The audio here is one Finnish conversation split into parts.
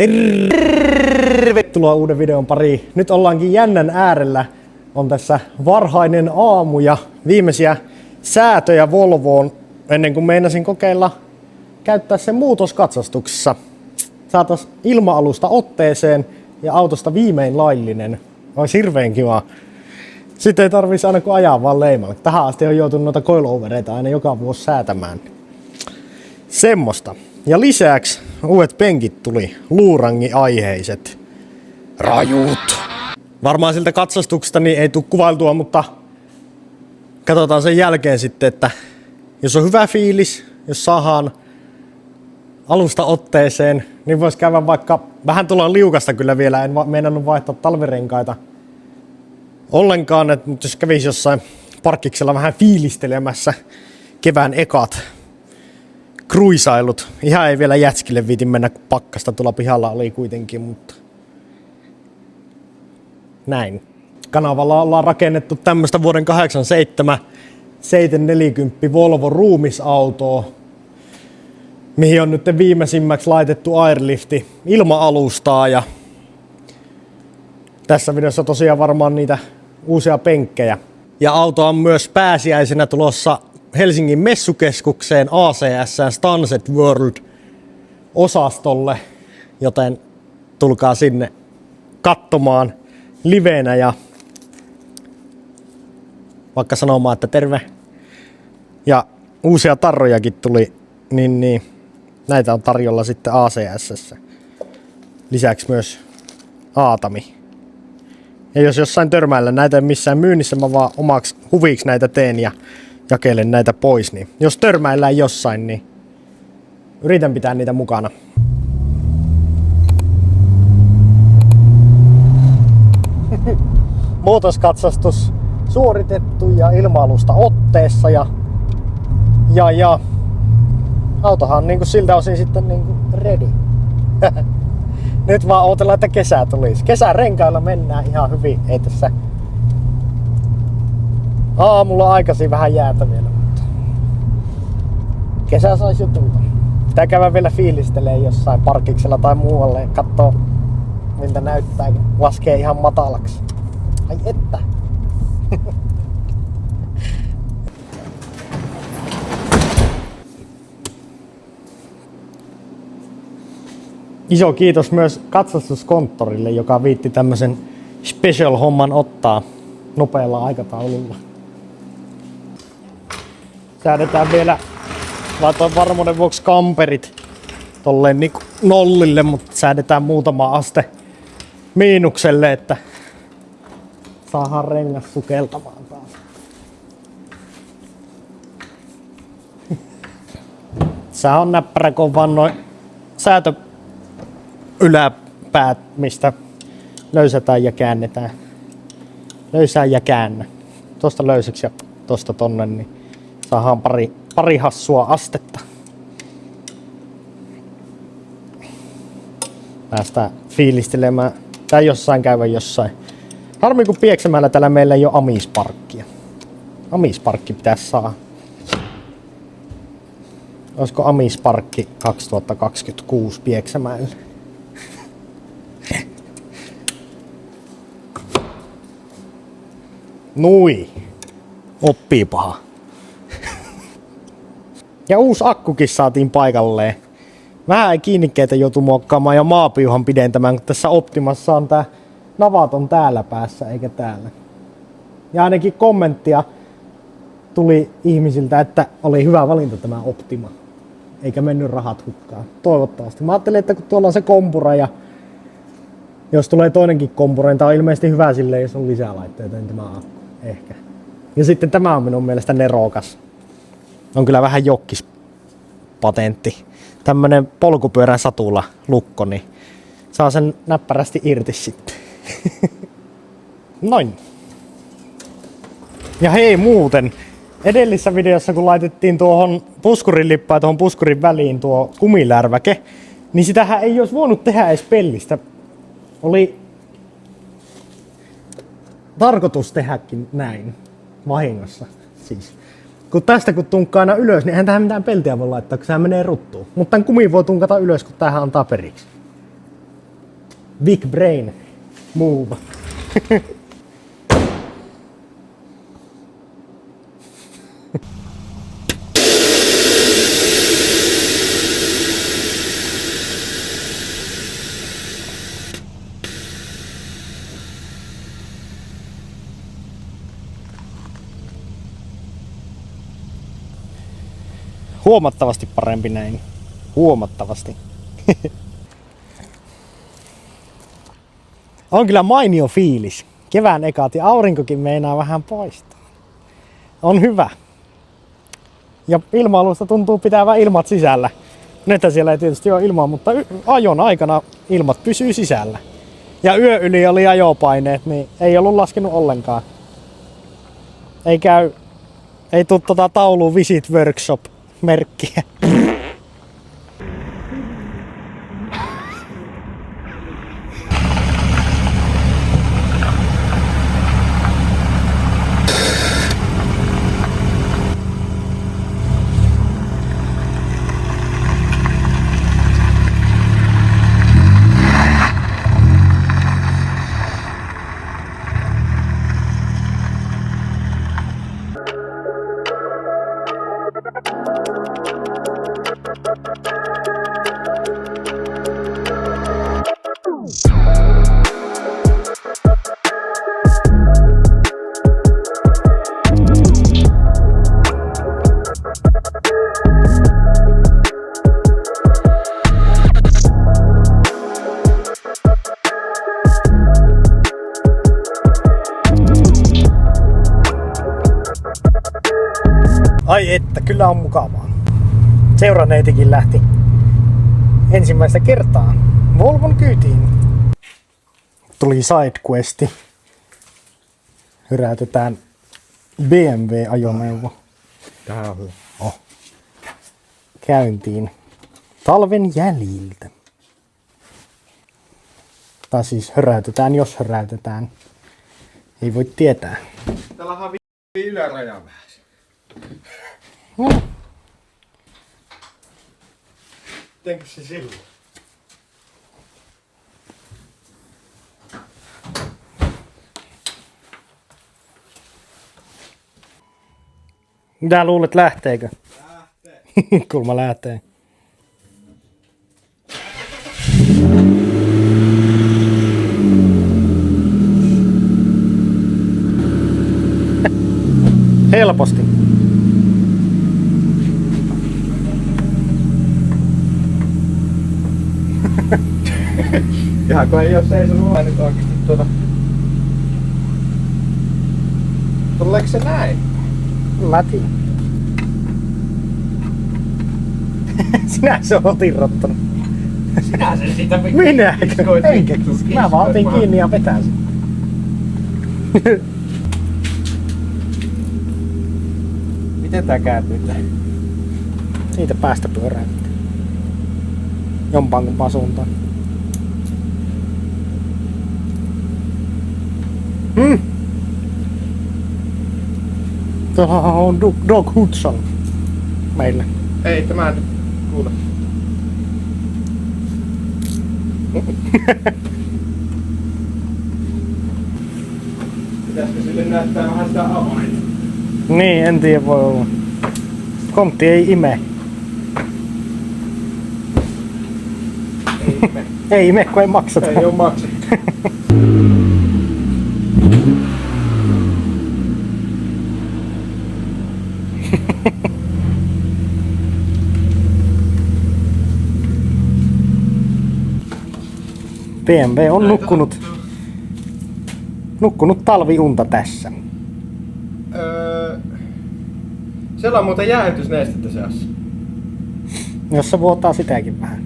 Tervetuloa uuden videon pariin. Nyt ollaankin jännän äärellä. On tässä varhainen aamu ja viimeisiä säätöjä Volvoon ennen kuin meinasin kokeilla käyttää sen muutoskatsastuksessa. Saataisiin ilma-alusta otteeseen ja autosta viimein laillinen. Olisi hirveän kiva. Sitten ei tarvitsisi aina kun ajaa vaan leimalle. Tähän asti on joutunut noita coilovereita aina joka vuosi säätämään. Semmosta. Ja lisäksi uudet penkit tuli, luurangi-aiheiset. Rajut! Varmaan siltä katsastuksesta niin ei tule kuvailtua, mutta katsotaan sen jälkeen sitten, että jos on hyvä fiilis, jos saadaan alusta otteeseen, niin voisi käydä vaikka, vähän tulla liukasta kyllä vielä, en meinannut vaihtaa talvirenkaita ollenkaan, mutta jos kävisi jossain parkkiksella vähän fiilistelemässä kevään ekat kruisailut. Ihan ei vielä jätskille viitin mennä, kun pakkasta tuolla pihalla oli kuitenkin, mutta näin. Kanavalla ollaan rakennettu tämmöstä vuoden 87 740 Volvo ruumisautoa, mihin on nyt viimeisimmäksi laitettu airlifti ilma-alustaa, ja tässä videossa tosiaan varmaan niitä uusia penkkejä. Ja auto on myös pääsiäisenä tulossa Helsingin messukeskukseen ACS Sunset World -osastolle, joten tulkaa sinne katsomaan livenä ja vaikka sanomaan, että terve. Ja uusia tarrojakin tuli, niin näitä on tarjolla sitten ACS. Lisäksi myös Aatami. Ja jos jossain törmäillä näitä ei missään myynnissä, mä vaan omaksi huviksi näitä teen ja jakelen näitä pois, niin jos törmäillään jossain, niin yritän pitää niitä mukana. Muutoskatsastus suoritettu ja ilma-alusta otteessa ja autohan on niinku siltä osin sitten niinku ready. Nyt vaan odotellaan, että kesä tulisi. Kesärenkailla mennään ihan hyvin, ei tässä aamulla aikaisin vähän jäätä vielä, mutta kesä saisi jo tulla. Pitää käydä vielä fiilistelee jossain parkiksella tai muualle ja katsoo miltä näyttää, kun laskee ihan matalaksi. Ai että! Iso kiitos myös katsastuskonttorille, joka viitti tämmösen special homman ottaa nopealla aikataululla. Säädetään vielä, laitoin varmuuden vuoksi kamperit tolleen niin nollille, mutta säädetään muutama aste miinukselle, että saadaan rengas sukeltamaan taas. Sehän on näppärä, kun on vaan noin säätö yläpäät, mistä löysätään ja käännetään. Löysää ja käännä. Tuosta löysäksi ja tuosta tonne, niin saadaan pari hassua astetta. Päästään fiilistelemään tai jossain käydä jossain. Harmi kun Pieksämäellä täällä meillä ei ole amisparkkia. Amisparkki pitäisi saada. Olisiko amisparkki 2026 Pieksämäellä? Nui. Oppii paha. Ja uusi akkukin saatiin paikalleen. Vähän ei kiinnikkeitä joutu muokkaamaan ja maapiuhan pidentämään, kun tässä Optimassa on tää navaton täällä päässä eikä täällä. Ja ainakin kommenttia tuli ihmisiltä, että oli hyvä valinta tämä Optima. Eikä mennyt rahat hukkaan. Toivottavasti. Mä ajattelin, että kun tuolla on se kompura ja jos tulee toinenkin kompura, niin tää on ilmeisesti hyvä silleen, jos on lisää laitteita, niin tämä akku. Ehkä. Ja sitten tämä on minun mielestä nerokas. On kyllä vähän jokkis patentti. Tämmönen polkupyörän satula lukko, niin saa sen näppärästi irti sitten. Noin. Ja hei muuten, edellisessä videossa kun laitettiin tuohon puskurin lippaan ja tuohon puskurin väliin tuo kumilärväke, niin sitähän ei olisi voinut tehdä edes pellistä. Oli tarkoitus tehdäkin näin vahingossa. Siis. Kun tästä kun tunkkaa aina ylös, niin eihän tähän mitään peltiä voi laittaa, kun sehän menee ruttuun. Mutta tämän kumin voi tunkata ylös, kun tämähän antaa periksi. Big brain move. Huomattavasti parempi näin. Huomattavasti. On kyllä mainio fiilis. Kevään ekat ja aurinkokin meinaa vähän poistaa. On hyvä. Ja ilma-alusta tuntuu pitävän ilmat sisällä. Nyt siellä ei tietysti ole ilmaa, mutta ajon aikana ilmat pysyy sisällä. Ja yö yli oli ajopaineet, niin ei ollut laskenut ollenkaan. Ei tuu tauluun Visit Workshop -merkkiä. Ai että, kyllä on mukavaa. Seuraneitikin lähti ensimmäistä kertaa Volvon kyytiin. Tuli sidequesti. Hyräytetään BMW-ajoneuvo. Tää on hyvä. Käyntiin talven jäljiltä. Tai siis höräytetään, jos höräytetään. Ei voi tietää. Täällä on yläraja vähän. No. Mitenkö se silloin? Mitä luulet, lähteekö? Lähtee. Kulma lähtee. Helposti. Ihan kun ei oo seisonut aina, nyt oikeesti Tuleeko se näin? Mä tiedän. Sinä se oot irrottanut. Sinä sen siitä Minäkö? Enkä kiskoit. Mä vaan otin kiinni ja vetäsin. Miten tää kääntyy? Siitä päästä pyöräytti. Jompaan kumpaan suuntaan. Tuolla on Dog Hudson meillä. Ei tämä nyt kuule. Pitäisikö sille näyttää vähän sitä avainta? Niin, en tiedä, voi olla. Kontti ei ime. Ei ime. Ei ime, kun ei makseta. Ei oo maksettu. BMW on nukkunut talviunta tässä. Siellä on muuten jäähdytysnestettä seassa. Jos se vuotaa sitäkin vähän.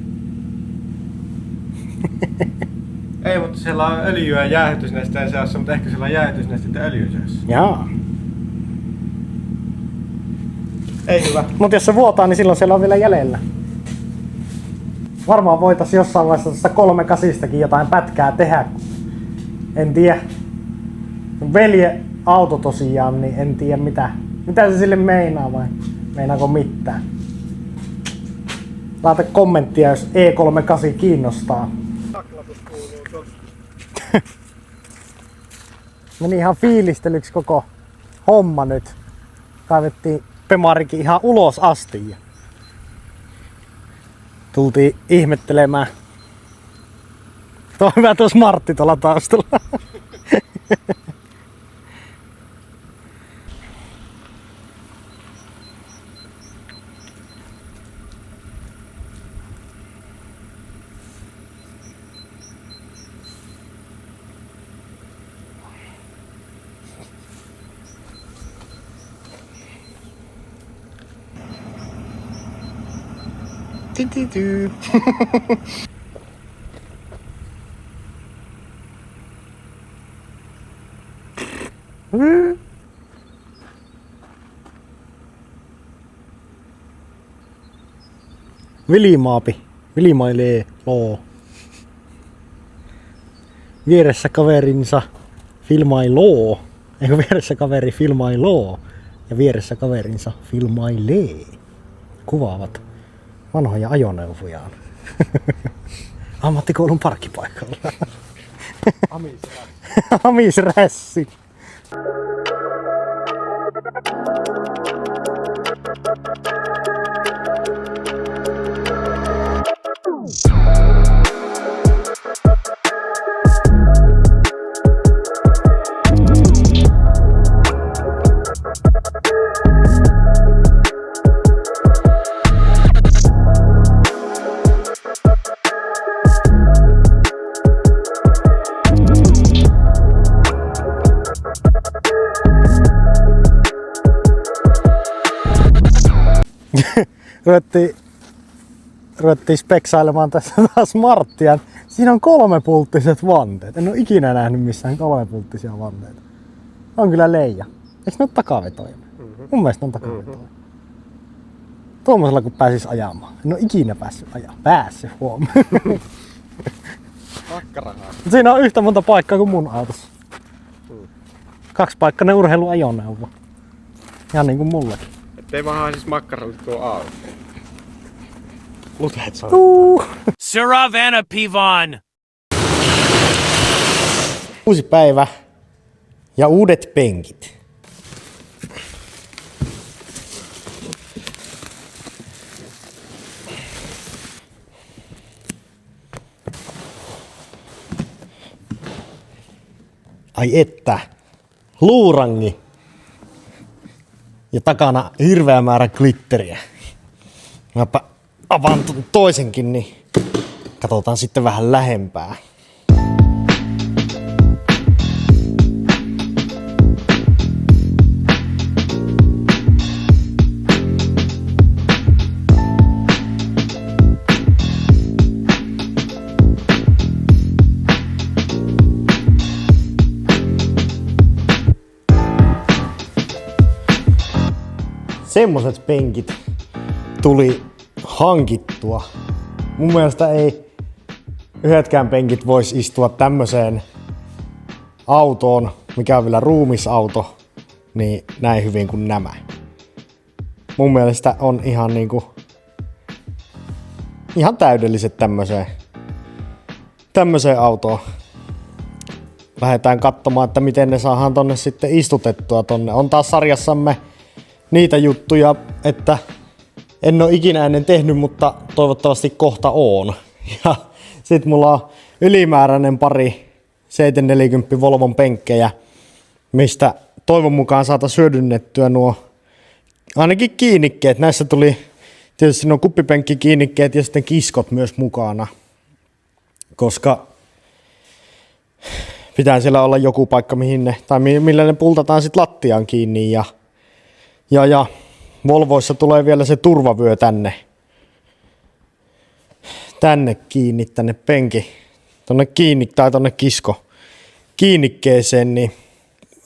Ei, mutta siellä on öljyä jäähdytysnesteen seassa, mutta ehkä siellä on jäähdytysnestettä öljyä seassa. Jaa. Ei hyvä. Mut jos se vuotaa, niin silloin siellä on vielä jäljellä. Varmaan voitaisiin jossain vaiheessa tuosta 3.8:stakin jotain pätkää tehdä. En tiedä. Velje auto tosiaan, niin en tiedä mitä se sille meinaa vai meinaako mitään. Laita kommenttia, jos E38 kiinnostaa. taklatus kuuluu tosta. Meni ihan fiilistelyksi koko homma nyt. Kaivettiin Pemarikin ihan ulos asti ja tultiin ihmettelemään. Tuo on hyvä tuo Smartti tuolla taustalla. Tityty. Vilimaapi. Vilimailee loo. Vieressä kaverinsa filmailoo. Eikö vieressä kaveri filmailoo. Ja vieressä kaverinsa filmailee. Kuvaavat vanhoja ajoneuvojaan. Ammattikoulun parkkipaikalla. Amisrässi. Ruvettiin speksailemaan tässä taas Smarttia. Siinä on 3-pulttiset vanteet. En ole ikinä nähnyt missään 3-pulttisia vanteita. On kyllä leija. Eikö ne ole takavetoja? Mun mielestä on takavetoja. Tuommoisella kun pääsis ajamaan. En ole ikinä päässyt ajamaan. Päässyt huomaan. Makkarahaa. Siinä on yhtä monta paikkaa kuin mun autossa. 2-paikkainen urheiluajoneuvo. Ihan niin kuin mullakin. Ettei vaan siis makkaralle tuo auto. Luteet saa. Saravana Pivan. Uusi päivä ja uudet penkit. Ai että, luurangi ja takana hirveä määrä glitteriä. Mäpä avaan ton toisenkin, niin katsotaan sitten vähän lähempää. Semmoset penkit tuli hankittua. Mun mielestä ei yhdetkään penkit vois istua tämmöiseen autoon, mikä on vielä ruumisauto, niin näin hyvin kuin nämä. Mun mielestä on ihan niinku ihan täydelliset tämmöiseen autoon. Lähdetään katsomaan, että miten ne saadaan tonne sitten istutettua tonne. On taas sarjassamme niitä juttuja, että en ole ikinä ennen tehnyt, mutta toivottavasti kohta oon. Ja sit mulla on ylimääräinen pari 740 Volvon penkkejä, mistä toivon mukaan saataisiin hyödynnettyä nuo ainakin kiinnikkeet. Näissä tuli tietysti nuo kuppipenkkikiinnikkeet ja sitten kiskot myös mukana, koska pitää siellä olla joku paikka millä ne pultataan sit lattiaan kiinni ja Volvoissa tulee vielä se turvavyö tänne kiinni, tänne penki, tonne kiinni tai tonne kisko kiinnikkeeseen, niin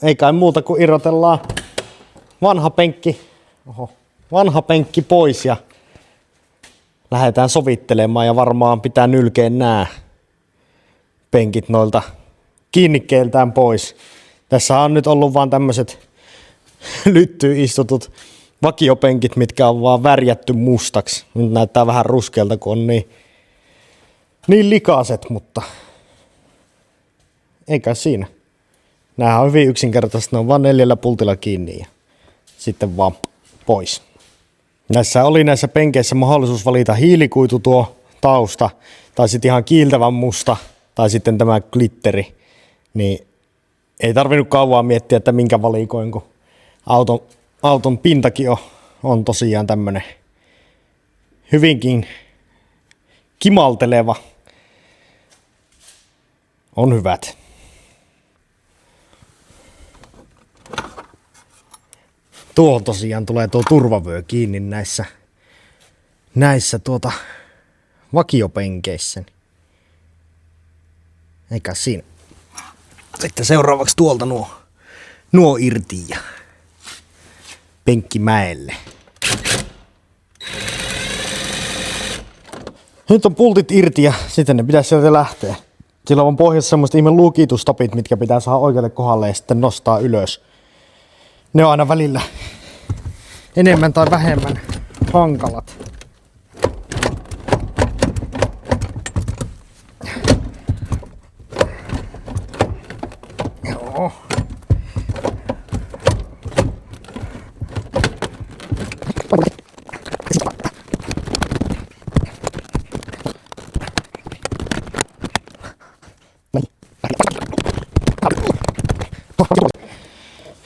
ei kai muuta kuin irrotellaan vanha penkki pois ja lähdetään sovittelemaan ja varmaan pitää nylkeä nää penkit noilta kiinnikkeiltään pois. Tässä on nyt ollut vaan tämmöiset lyttyyn istutut vakiopenkit, mitkä on vaan värjätty mustaksi. Nyt näyttää vähän ruskealta, kun on niin likaiset, mutta eikä siinä. Nämähän on hyvin yksinkertaisesti, ne on vaan 4 pultilla kiinni ja sitten vaan pois. Näissä penkeissä mahdollisuus valita hiilikuitu tuo tausta, tai sitten ihan kiiltävän musta, tai sitten tämä glitteri. Niin ei tarvinnut kauan miettiä, että minkä valikoin, kun auton pintakin on tosiaan tämmönen hyvinkin kimalteleva. On hyvät. Tuohon tosiaan tulee tuo turvavyö kiinni näissä vakiopenkeissä. Eikä siinä. Sitten seuraavaksi tuolta nuo irti ja penkkimäelle. Nyt on pultit irti ja sitten ne pitäisi sieltä lähteä. Sillä on pohjassa semmoista ihme lukitustapit, mitkä pitää saada oikealle kohdalle ja sitten nostaa ylös. Ne on aina välillä enemmän tai vähemmän hankalat. Joo.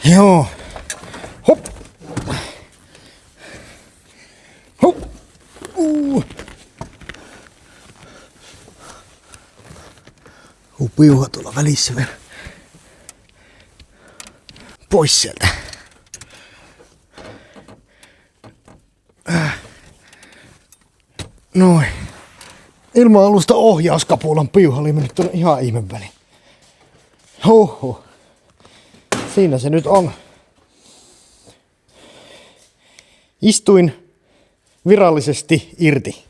Joo. Hop. Hop. Piuha tuolla välissä vielä. Pois sieltä. Noin. Ilma-alusta ohjauskapulan piuha oli mennyt tuonne ihan ihme väliin. Huhhuh. Siinä se nyt on. Istuin virallisesti irti.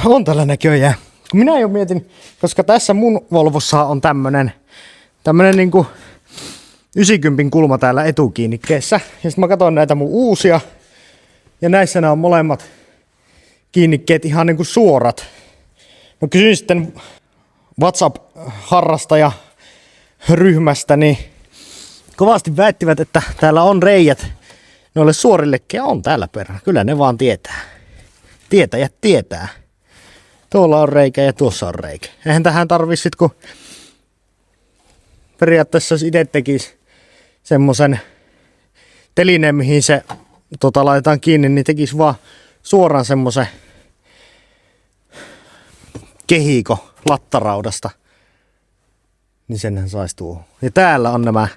On tällä näköjään. Minä jo mietin, koska tässä mun Volvossa on tämmönen niinku 90 kulma täällä etukiinnikkeessä. Ja sit mä katson näitä mun uusia. Ja näissä nämä on molemmat kiinnikkeet ihan niinku suorat. No kysyin sitten WhatsApp-harrastaja ryhmästä, niin kovasti väittivät, että täällä on reijät noille suorillekin, ja on täällä perään. Kyllä ne vaan tietää. Tietäjät tietää. Tuolla on reikä ja tuossa on reikä. Eihän tähän tarvitse sit, kun periaatteessa jos itse tekisi semmosen telineen, mihin se laitetaan kiinni, niin tekisi vaan suoraan semmosen kehiko lattaraudasta. Niin senhän saisi tuohon. Ja täällä on nämä,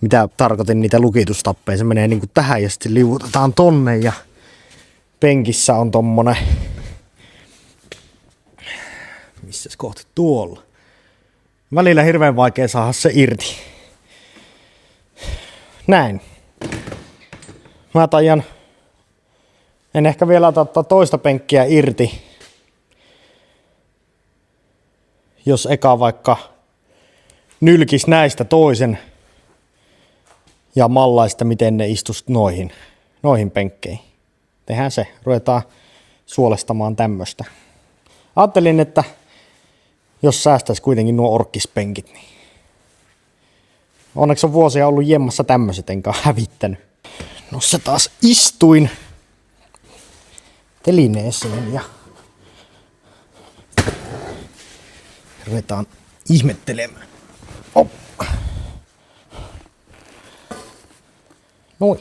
mitä tarkoitin, niitä lukitustappeja. Se menee niinku tähän ja sitten liuutetaan tonne ja penkissä on tommonen. Missäs kohta tuolla? Välillä hirveän vaikea saada se irti. Näin. Mä taian. En ehkä vielä ottaa toista penkkiä irti. Jos eka vaikka nylkis näistä toisen ja mallaista, miten ne istus noihin penkkeihin. Tehdään se. Ruvetaan suolestamaan tämmöstä. Ajattelin, että jos säästäisi kuitenkin nuo orkkispenkit, niin onneksi on vuosia ollut jemmassa tämmöset, enkä ole hävittänyt. No se taas istuin telineeseen ja ruvetaan ihmettelemään. Op. Noin.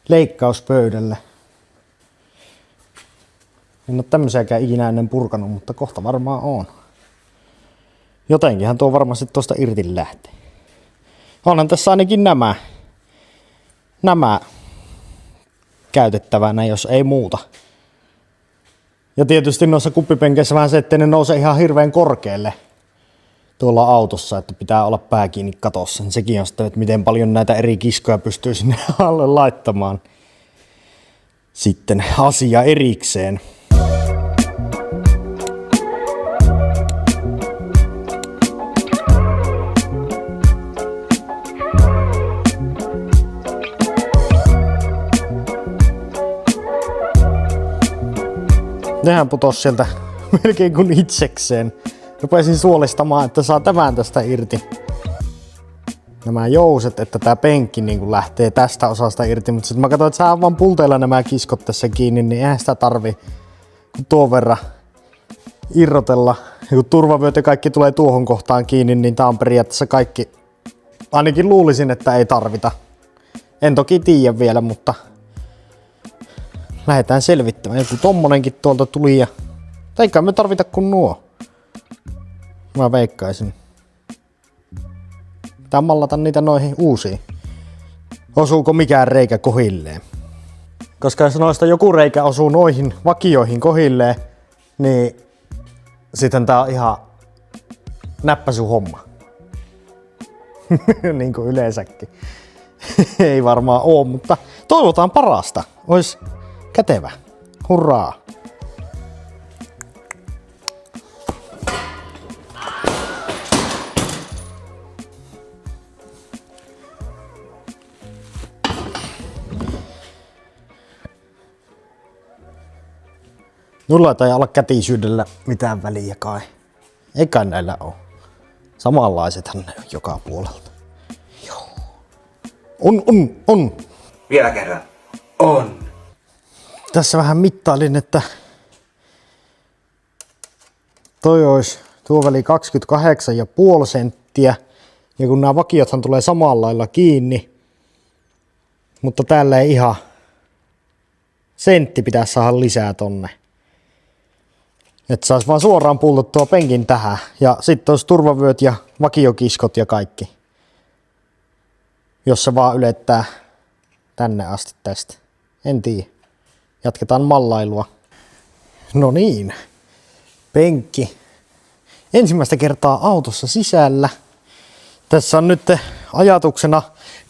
Leikkauspöydälle. En ole tämmöisiäkään ikinä ennen purkanut, mutta kohta varmaan on. Jotenkinhän tuo varmasti tuosta irti lähtee. Onhan tässä ainakin nämä käytettävänä, jos ei muuta. Ja tietysti noissa kuppipenkeissä vähän se, ettei ne nouse ihan hirveän korkealle tuolla autossa, että pitää olla pää kiinni katossa. Sekin on sitten, että miten paljon näitä eri kiskoja pystyy sinne alle laittamaan. Sitten asia erikseen. Nehän putos sieltä melkein kuin itsekseen. Rupesin suolistamaan, että saa tämän tästä irti. Nämä jouset, että tää penkki niin lähtee tästä osasta irti. Mutta sitten mä katsoin, että saa vaan pulteilla nämä kiskot tässä kiinni, niin eihän sitä tarvi tuon verran irrotella. Ja kun turvavyöt ja kaikki tulee tuohon kohtaan kiinni, niin tää on periaatteessa kaikki. Ainakin luulisin, että ei tarvita. En toki tiedä vielä, mutta lähdetään selvittämään. Joku tommonenkin tuolta tuli ja eikä me tarvita kuin nuo. Mä veikkaisin. Pitää mallata niitä noihin uusiin. Osuuko mikään reikä kohilleen? Koska jos noista joku reikä osuu noihin vakioihin kohilleen, niin sitten tää on ihan näppäsy homma. Niin kuin yleensäkin. Ei varmaan oo, mutta toivotaan parasta. Ois kätevä. Hurraa! Nulla ei olla kätisyydellä mitään väliä kai. Eikä näillä oo. Samanlaisethan ne on joka puolelta. Joo. On. Vielä kerran. On. Tässä vähän mittailin, että toi olisi tuo väli 28,5 senttiä. Ja kun nämä vakiothan tulee samalla lailla kiinni, mutta täällä ei ihan sentti pitäisi saada lisää tonne. Että saisi vaan suoraan pultattua penkin tähän. Ja sitten olisi turvavyöt ja vakiokiskot ja kaikki. Jos se vaan ylettää tänne asti tästä. En tiedä. Jatketaan mallailua. No niin. Penkki. Ensimmäistä kertaa autossa sisällä. Tässä on nyt ajatuksena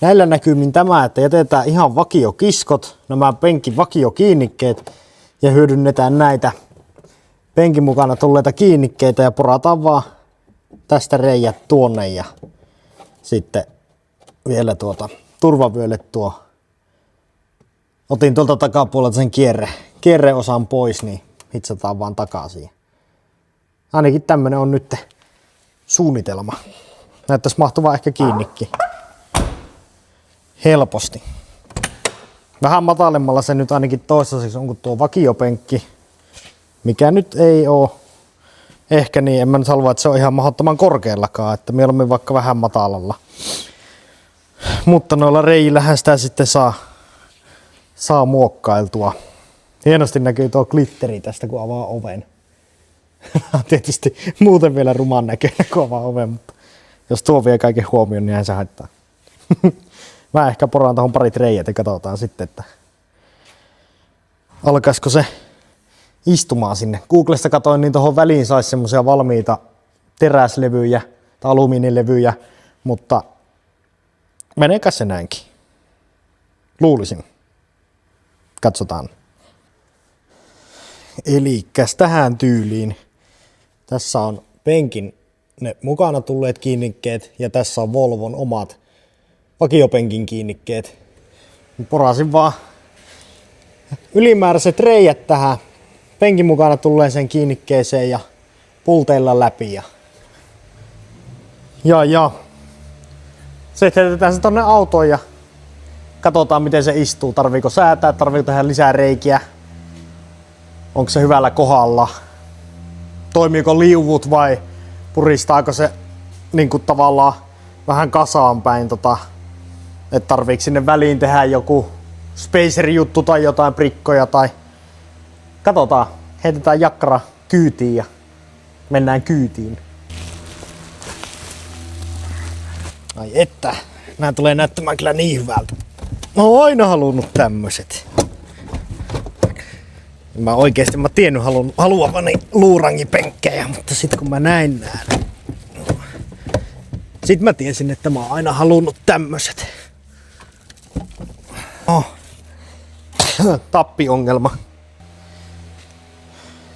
näillä näkymin tämä, että jätetään ihan vakiokiskot, nämä penkin vakiokiinnikkeet ja hyödynnetään näitä penkin mukana tulleita kiinnikkeitä ja porataan vaan tästä reijät tuonne ja sitten vielä turvavyölle tuo. Otin tuolta takapuolelta sen kierreosan pois, niin hitsataan vaan takaisin. Ainakin tämmönen on nyt suunnitelma. Näyttäisi mahtuvan ehkä kiinnikin. Helposti. Vähän matalemmalla se nyt ainakin toistaiseksi on kuin tuo vakiopenkki. Mikä nyt ei oo ehkä niin, en mä nyt halua, että se on ihan mahdottoman korkeallakaan, että mieluummin vaikka vähän matalalla. Mutta noilla reijillähän sitä sitten saa muokkailtua. Hienosti näkyy tuo glitteri tästä, kun avaa oven. Tietysti muuten vielä ruman näköinen, kun avaa oven, mutta jos tuo vie kaiken huomioon, niin eihän se haittaa. Mä ehkä poraan tuohon parit reijät ja katsotaan sitten, että alkaisiko se istumaan sinne. Googlesta katoin, niin tuohon väliin saisi semmoisia valmiita teräslevyjä tai alumiinilevyjä, mutta meneekä se näinkin? Luulisin. Katsotaan. Elikkäs tähän tyyliin. Tässä on penkin ne mukana tulleet kiinnikkeet ja tässä on Volvon omat vakiopenkin kiinnikkeet. Porasin vaan ylimääräiset reijät tähän penkin mukana tulleeseen kiinnikkeeseen ja pulteilla läpi. Ja. Sitten heitetään se tonne autoon ja katsotaan miten se istuu. Tarviiko säätää, tarviiko tehdä lisää reikiä. Onko se hyvällä kohdalla? Toimiiko liuvut vai puristaako se niin kuin tavallaan vähän kasaan päin? Että tarviiko sinne väliin tehdä joku spaceri-juttu tai jotain prikkoja tai katsotaan. Heitetään jakkara kyytiin ja mennään kyytiin. Ai että, nää tulee näyttämään kyllä niin hyvältä. Mä oon aina halunnut tämmöset. Mä oikeesti tiennyt haluavani luurangipenkkejä, mutta sit kun mä näin nää, sit mä tiesin, että mä oon aina halunnut tämmöset. Tappiongelma.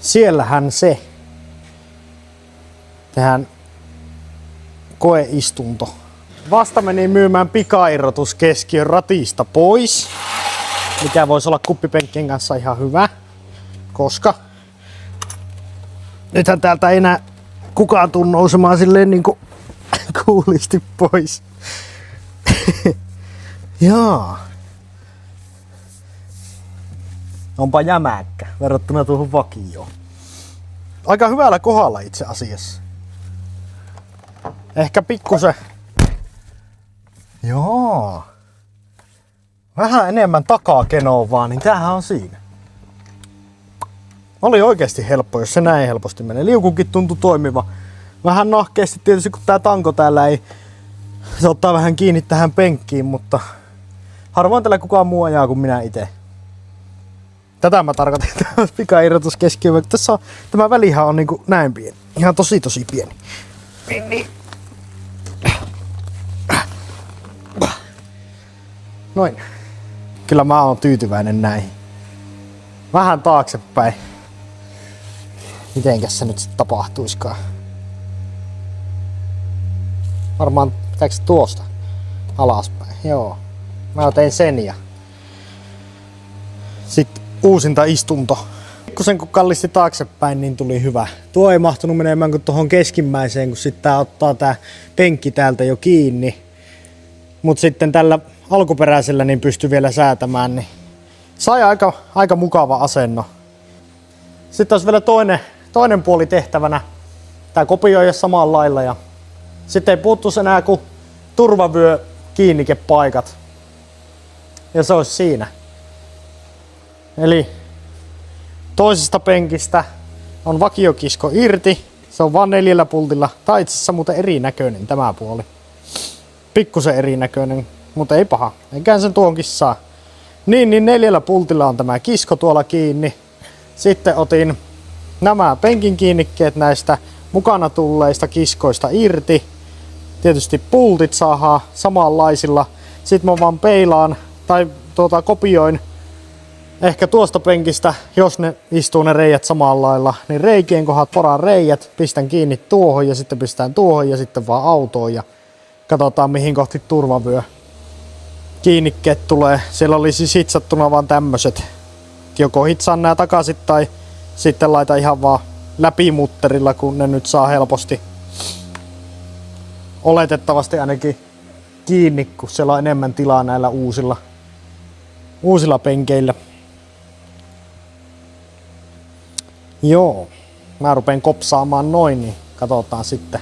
Siellähän se. Tehdään koeistunto. Vasta meni myymään pikairrotus keskiön ratista pois, mikä voisi olla kuppipenkkien kanssa ihan hyvä, koska Nythän täältä ei enää kukaan tuu nousemaan silleen niinku kuulisti pois. Jaa. Onpa jämäkkä verrattuna tuohon vakioon. Aika hyvällä kohdalla itse asiassa. Ehkä pikkusen. Joo. Vähän enemmän takaa kenoa vaan, niin tämähän on siinä. Oli oikeasti helppo, jos se näin helposti menee. Liukukin tuntui toimiva. Vähän nahkeasti tietysti, kun tää tanko täällä ei... Se ottaa vähän kiinni tähän penkkiin, mutta... Harvoin tällä kukaan muu ajaa kuin minä itse. Tätä mä tarkoitin, että tämä pikairrotus keskiöön. Tässä on... Tämä välihän on niinku näin pieni. Ihan tosi pieni. Niin. Noin. Kyllä mä oon tyytyväinen näihin. Vähän taaksepäin. Mitenkäs se nyt sit tapahtuiskaan? Varmaan pitääkö tuosta alaspäin? Joo. Mä tein sen ja sitten uusinta istunto. Pikkusen kun kallisti taaksepäin, niin tuli hyvä. Tuo ei mahtunut menemään kuin tuohon keskimmäiseen, kun sitten tää ottaa tää penkki täältä jo kiinni. Mut sitten tällä alkuperäisellä niin pystyi vielä säätämään, niin sai aika mukava asenno. Sitten olisi vielä toinen puoli tehtävänä. Tää kopioija samalla lailla ja sitten ei puuttuisi enää kuin turvavyö kiinnikepaikat. Ja se olisi siinä. Eli toisesta penkistä on vakiokisko irti. Se on vaan 4 pultilla. Tai itse asiassa muuten erinäköinen tämä puoli. Pikkusen erinäköinen, mutta ei paha. Eiköhän sen tuonkin saa. Niin 4 pultilla on tämä kisko tuolla kiinni. Sitten otin nämä penkin kiinnikkeet näistä mukana tulleista kiskoista irti. Tietysti pultit saadaan samanlaisilla. Sitten mä vaan peilaan tai kopioin ehkä tuosta penkistä, jos ne istuu ne reijät samalla lailla, niin reikien kohdat poraan reijät, pistän kiinni tuohon ja sitten pistän tuohon ja sitten vaan autoon ja katsotaan mihin kohti turvavyö kiinnikkeet tulee. Siellä oli siis hitsattuna vaan tämmöset. Joko hitsaan nää takaisin tai sitten laita ihan vaan läpimutterilla, kun ne nyt saa helposti oletettavasti ainakin kiinni, kun siellä on enemmän tilaa näillä uusilla penkeillä. Joo, mä rupean kopsaamaan noin, niin katsotaan sitten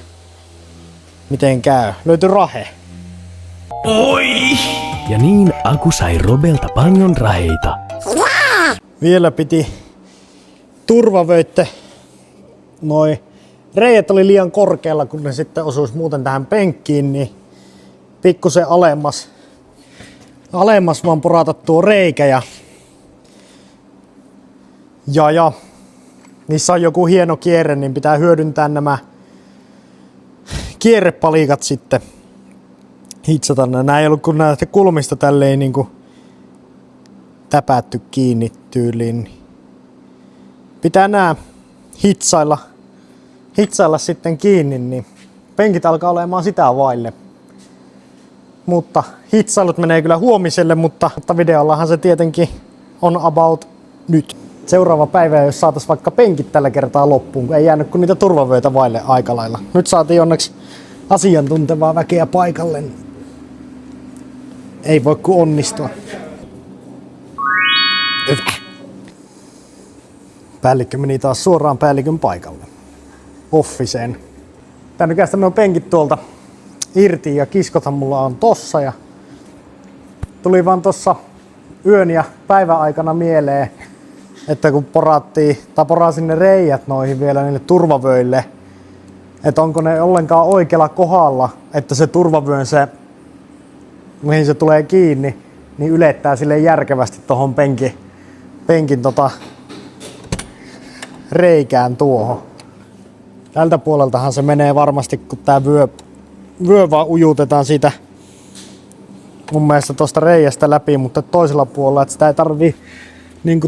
miten käy. Löytyi rahe. Ja niin Aku sai Robelta paljon raheita. Vielä piti turvavöitte. Noi reijät oli liian korkealla, kun ne sitten osuisi muuten tähän penkkiin, niin pikkusen alemmas vaan porata tuo reikä ja niissä on joku hieno kierre, niin pitää hyödyntää nämä kierrepalikat sitten hitsata. Nää ei ollut kun näistä kulmista tälleen niinku täpätty kiinni tyyliin. Pitää nää hitsailla sitten kiinni, niin penkit alkaa olemaan sitä vaille. Mutta hitsailut menee kyllä huomiselle, mutta videollahan se tietenkin on about nyt. Seuraava päivä, jos saatais vaikka penkit tällä kertaa loppuun, kun ei jäänyt kuin niitä turvavöitä vaille aika lailla. Nyt saatiin onneksi asiantuntevaa väkeä paikalle. Ei voi kuin onnistua. Hyvä. Päällikkö meni taas suoraan päällikön paikalle. Offiseen. Tää nykäistä nuo penkit tuolta irti ja kiskothan mulla on tossa ja tuli vaan tossa yön ja päivän aikana mieleen, että kun porasin ne reijät noihin vielä niille turvavöille, että onko ne ollenkaan oikealla kohdalla, että se turvavyön se, mihin se tulee kiinni, niin ylettää sille järkevästi tohon penkin reikään tuohon. Tältä puoleltahan se menee varmasti, kun tää vyö vaan ujutetaan siitä mun mielestä tuosta reiästä läpi, mutta toisella puolella, että sitä ei tarvii niinku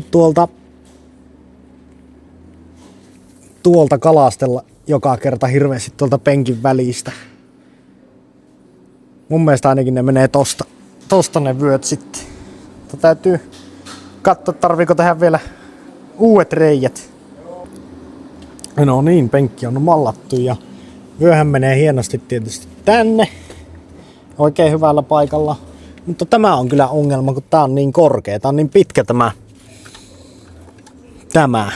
tuolta kalastella joka kerta hirveästi tuolta penkin välistä. Mun mielestä ainakin ne menee tosta ne vyöt sitten. Mutta täytyy katsoa, tarviiko tehdä vielä uudet reijät. No niin, penkki on mallattu ja vyöhän menee hienosti tietysti tänne. Oikein hyvällä paikalla. Mutta tämä on kyllä ongelma, kun tää on niin korkea. Tää on niin pitkä tämä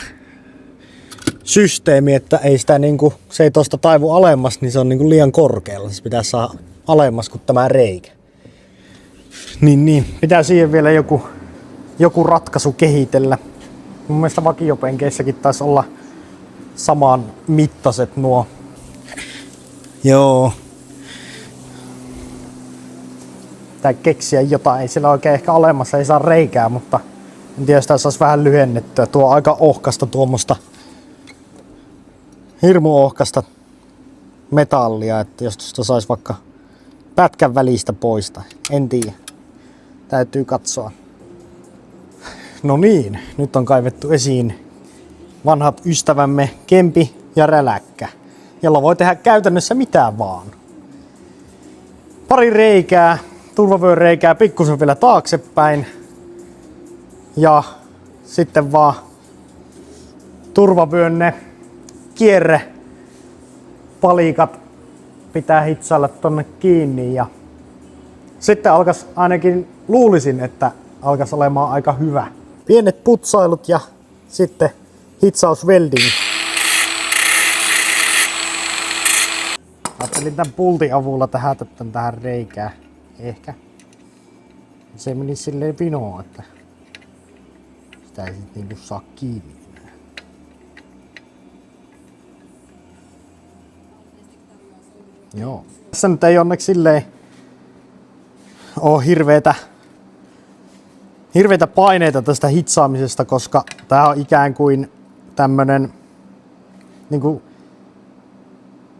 systeemi, että ei sitä niinku, se ei tosta taivu alemmas, niin se on niinku liian korkealla. Se pitää saada alemmas kuin tämä reikä. Niin, pitää siihen vielä joku ratkaisu kehitellä. Mun mielestä vakiopenkeissäkin taisi olla saman mittaiset nuo. Joo. Tai keksiä jotain, ei siellä oikein ehkä olemassa, ei saa reikää, mutta en tiedä, jos tää saisi vähän lyhennettyä. Tuo on aika ohkasta tuommoista, hirmu ohkasta metallia, että jos tuosta saisi vaikka pätkän välistä poista, en tiedä. Täytyy katsoa. No niin, nyt on kaivettu esiin vanhat ystävämme Kempi ja Räläkkä, jolla voi tehdä käytännössä mitään vaan. Pari reikää, turvavyöreikää pikkusen vielä taaksepäin ja sitten vaan turvavyönne kierrepalikat pitää hitsailla tonne kiinni ja sitten alkas ainakin luulisin, että alkas olemaan aika hyvä. Pienet putsailut ja sitten hitsaus welding. Ajattelin tämän pultin avulla tähätä tän tähän reikään. Ehkä. Se meni silleen vinoon, että sitä ei sit niinku saa kiinni. Joo. Tässä nyt ei onneksi silleen oo hirveitä paineita tästä hitsaamisesta, koska tää on ikään kuin tämmönen niinku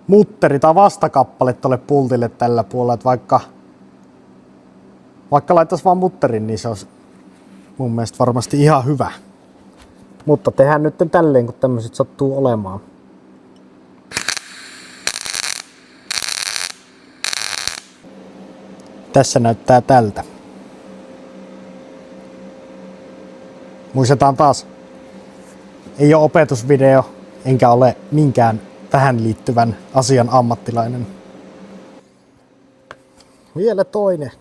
mutteri tai vastakappale tolle pultille tällä puolella, että vaikka laittaisi vaan mutterin, niin se olisi mun mielestä varmasti ihan hyvä. Mutta tehdään nyt tälleen, kun tämmöiset sattuu olemaan. Tässä näyttää tältä. Muistetaan taas, ei ole opetusvideo, enkä ole minkään tähän liittyvän asian ammattilainen. Vielä toinen.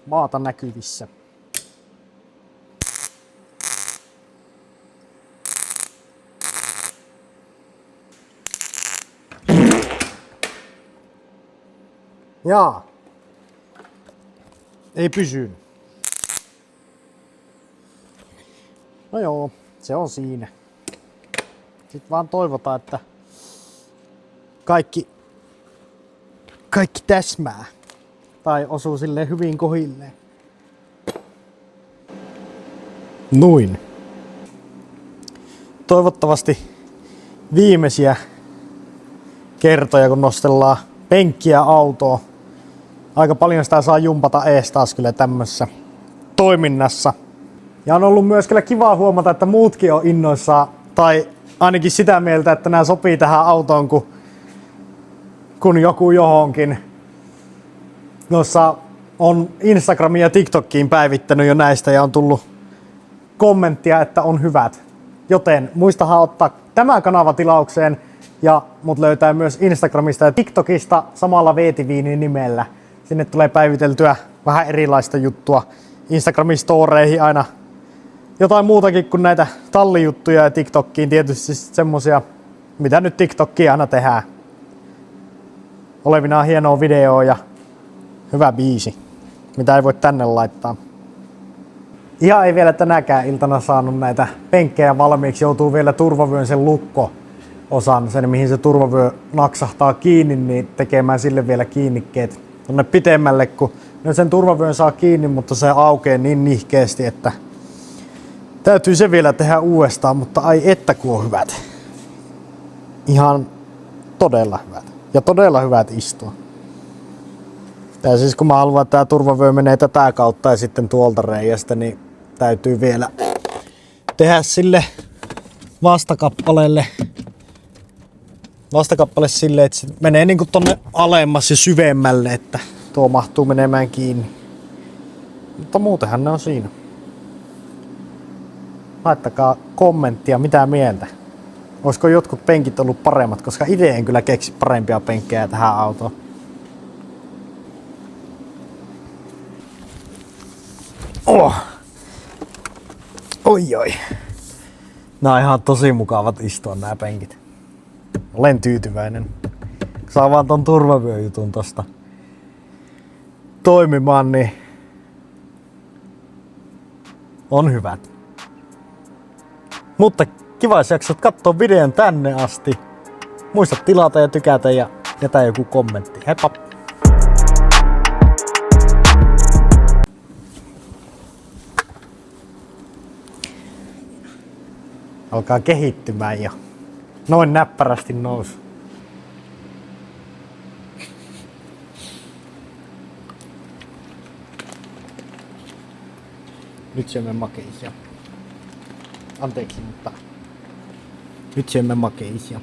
Maata näkyvissä. Jaa. Ei pysynyt. No joo, se on siinä. Sitten vaan toivotaan, että kaikki täsmää. Tai osuu silleen hyvin kohilleen. Noin. Toivottavasti viimeisiä kertoja, kun nostellaan penkkiä autoa. Aika paljon sitä saa jumpata ees taas kyllä tämmössä toiminnassa. Ja on ollut myös kyllä kivaa huomata, että muutkin on innoissaan, tai ainakin sitä mieltä, että nämä sopii tähän autoon, kun joku johonkin. Noissa on Instagramiin ja TikTokiin päivittänyt jo näistä ja on tullut kommenttia, että on hyvät. Joten muistahan ottaa tämä kanava tilaukseen ja mut löytää myös Instagramista ja TikTokista samalla Veetiviinin nimellä. Sinne tulee päiviteltyä vähän erilaista juttua. Instagramin storeihin aina jotain muutakin kuin näitä tallijuttuja ja TikTokkiin tietysti semmosia, mitä nyt TikTokkiin aina tehdään. Olevinaan hienoa videoa ja hyvä biisi, mitä ei voi tänne laittaa. Ihan ei vielä tänäkään iltana saanut näitä penkkejä valmiiksi, joutuu vielä turvavyön sen lukko-osan, sen mihin se turvavyö naksahtaa kiinni, niin tekemään sille vielä kiinnikkeet tonne pitemmälle, kun sen turvavyön saa kiinni, mutta se aukeaa niin nihkeästi, että täytyy se vielä tehdä uudestaan, mutta ai että kun on hyvät. Ihan todella hyvät. Ja todella hyvät istua. Ja siis kun mä haluan, että tää turvavyö menee tätä kautta ja sitten tuolta reiästä, niin täytyy vielä tehdä sille vastakappale sille, että se menee niinku tonne alemmas ja syvemmälle, että tuo mahtuu menemään kiinni. Mutta muutenhan ne on siinä. laittakaa kommenttia, mitä mieltä. Olisiko jotkut penkit ollut paremmat, koska itse en kyllä keksi parempia penkkejä tähän autoon. Oh. Oi oi. Nää on ihan tosi mukavat istua nää penkit. Olen tyytyväinen. Saa vaan ton turvavyöjutun tosta toimimaan, niin on hyvät. Mutta kiva, jos jaksat katsoa videon tänne asti. Muista tilata ja tykätä ja jätä joku kommentti. Heippa! Alkaa kehittymään jo. Noin näppärästi nousu. Nyt syömme makeisia. Anteeksi, mutta nyt syömme makeisia.